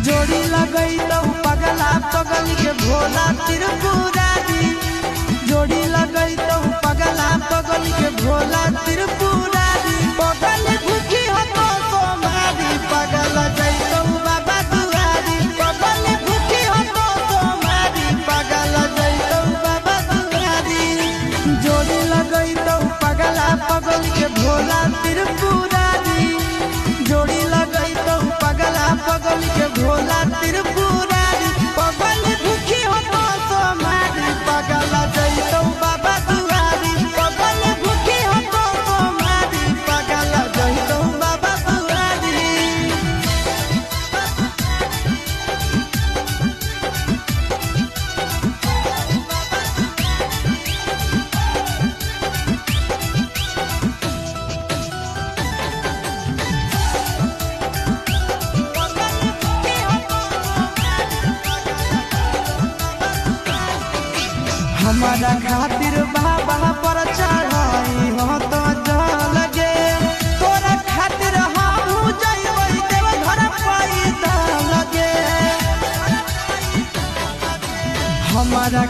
जोड़ी लगई तो पगला पगल के भोला त्रिपुरारी। जोड़ी लगई तो पगला पगल के भोला त्रिपुरारी। पगल भूखी हो तो सोमारी पगल जैतो बाबा दुआरी। पगल भूखी हो तो सोमारी पगल जैतो बाबा दुआरी। जोड़ी लगई तो पगला पगल के भोला त्रिपुरारी। जोड़ी लगई तो पगला पगल के भोला त्रिपुरारी। पगल भूखी हो तो सोमारी पगल जैतो बाबा दुआरी। पगल भूखी हो तो सोमारी पगल जैतो बाबा दुआरी। हमारा खातिर बाबा पर चढ़ाई हो तो जल गे। तोरा खातिर हम जइबै देव घर पैदल गे। हमारा